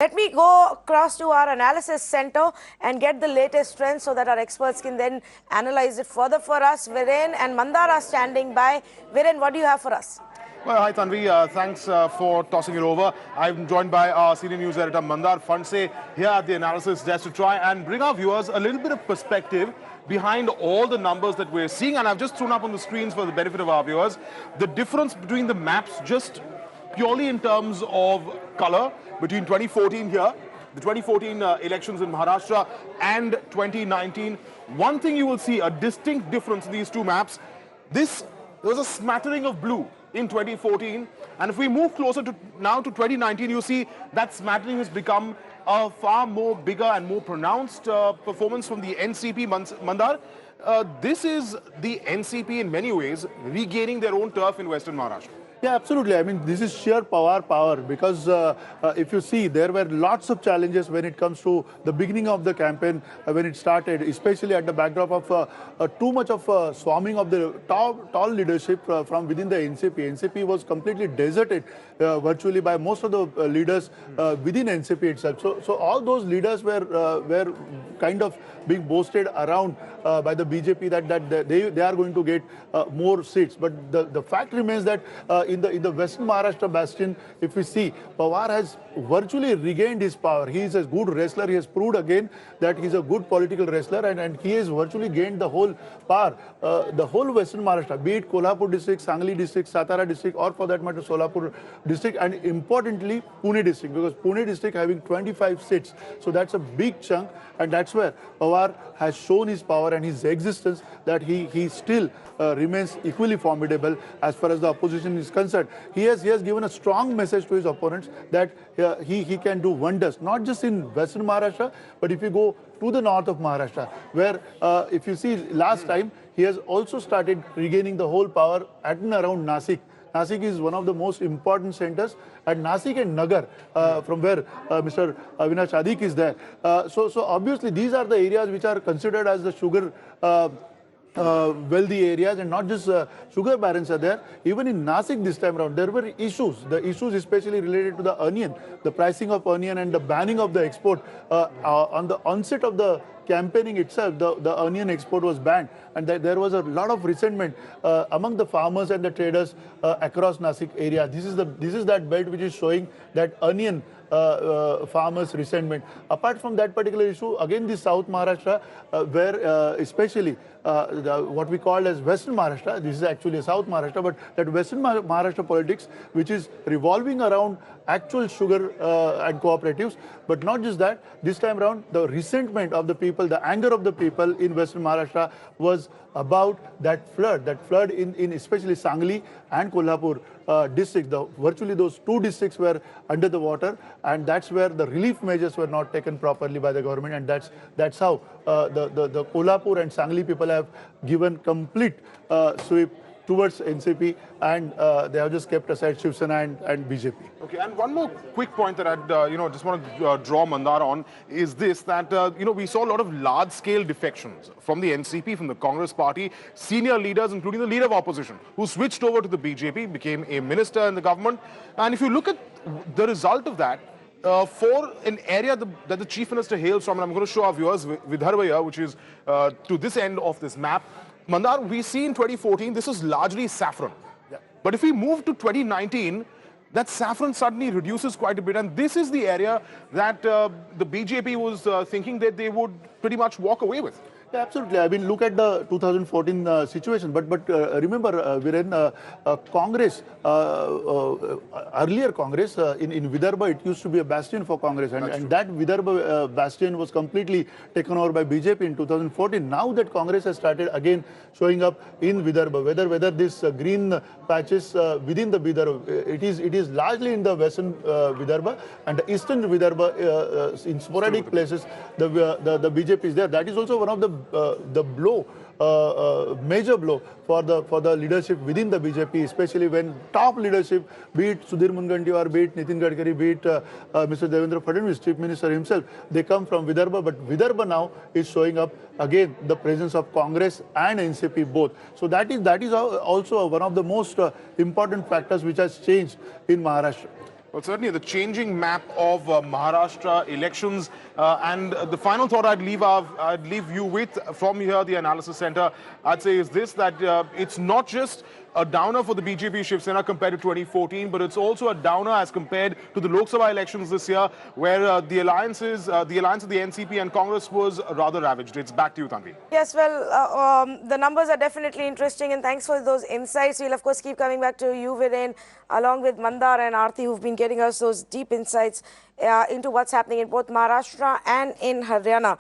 Let me go across to our analysis center and get the latest trends so that our experts can then analyze it further for us. Viren and Mandar are standing by. Viren, what do you have for us? Well, hi Tanvi, thanks for tossing it over. I'm joined by our senior news editor Mandar Phanse here at the analysis desk to try and bring our viewers a little bit of perspective behind all the numbers that we're seeing. And I've just thrown up on the screens for the benefit of our viewers the difference between the maps just purely in terms of color between 2014 here, the 2014 elections in Maharashtra and 2019. One thing you will see, a distinct difference in these two maps. There was a smattering of blue in 2014, and if we move closer to now to 2019, you see that smattering has become a far more bigger and more pronounced performance from the NCP. Mandar, this is the NCP in many ways regaining their own turf in Western Maharashtra. Yeah, absolutely. I mean, this is sheer power because if you see, there were lots of challenges when it comes to the beginning of the campaign, when it started, especially at the backdrop of too much of swarming of the tall leadership from within the NCP. NCP was completely deserted virtually by most of the leaders within NCP itself. So all those leaders were kind of being boasted around by the BJP that they are going to get more seats. But the fact remains that in the Western Maharashtra bastion, if we see, Pawar has virtually regained his power. He is a good wrestler. He has proved again that he is a good political wrestler, and he has virtually gained the whole power. The whole Western Maharashtra, be it Kolhapur district, Sangli district, Satara district, or for that matter Solapur district, and importantly Pune district, because Pune district having 25 seats. So that's a big chunk, and that's where Pawar has shown his power and his existence, that he still remains equally formidable as far as the opposition is concerned. He has given a strong message to his opponents that he can do wonders, not just in Western Maharashtra, but if you go to the north of Maharashtra, where if you see last time, he has also started regaining the whole power at and around Nasik. Nasik is one of the most important centers, and Nasik and Nagar, from where Mr. Avinash Adik is there. So obviously these are the areas which are considered as the sugar wealthy areas, and not just sugar barons are there. Even in Nasik this time around, there were issues. The issues especially related to the onion, the pricing of onion and the banning of the export. On the onset of the campaigning itself, the onion export was banned, and there was a lot of resentment among the farmers and the traders across Nasik area. This is that belt which is showing that onion farmers' resentment. Apart from that particular issue, again the South Maharashtra, where especially what we call as Western Maharashtra, this is actually a South Maharashtra, but that Western Maharashtra politics, which is revolving around actual sugar and cooperatives. But not just that, this time around, the resentment of the people, the anger of the people in Western Maharashtra was about that flood in especially Sangli and Kolhapur district. Virtually those two districts were under the water, and that's where the relief measures were not taken properly by the government, and that's how the Kolhapur and Sangli people have given complete sweep towards NCP, and they have just kept aside Shiv Sena and BJP. Okay, and one more quick point that I'd just want to draw Mandar on is this, that we saw a lot of large-scale defections from the NCP, from the Congress party, senior leaders, including the leader of opposition, who switched over to the BJP, became a minister in the government. And if you look at the result of that, for an area that the chief minister hails from, and I'm going to show our viewers Vidarbha here, which is to this end of this map. Mandar, we see in 2014, this was largely saffron. Yeah. But if we move to 2019, that saffron suddenly reduces quite a bit. And this is the area that the BJP was thinking that they would pretty much walk away with. Yeah, absolutely. I mean, look at the 2014 situation. But remember, Viren, Congress, earlier Congress in Vidarbha, it used to be a bastion for Congress, and that Vidarbha bastion was completely taken over by BJP in 2014. Now that Congress has started again showing up in Vidarbha, whether this green patches within the Vidarbha, it is largely in the western Vidarbha, and the eastern Vidarbha in sporadic places the BJP is there. That is also one of the blow, major blow for the leadership within the BJP, especially when top leadership, be it Sudhir Munganty or be it Nitin Gadkari, be it Mr. Devendra Fadnavis, Chief Minister himself, they come from Vidarbha. But Vidarbha now is showing up again the presence of Congress and NCP both. So that is also one of the most important factors which has changed in Maharashtra. Well, certainly the changing map of Maharashtra elections. And the final thought I'd leave you with from here, the analysis center, I'd say is this, that it's not just a downer for the BJP Shiv Sena compared to 2014, but it's also a downer as compared to the Lok Sabha elections this year, where the alliance of the NCP and Congress was rather ravaged. It's back to you, Tanvi. Yes, well, the numbers are definitely interesting, and thanks for those insights. We'll, of course, keep coming back to you, Viren, along with Mandar and Aarti, who've been getting us those deep insights into what's happening in both Maharashtra and in Haryana.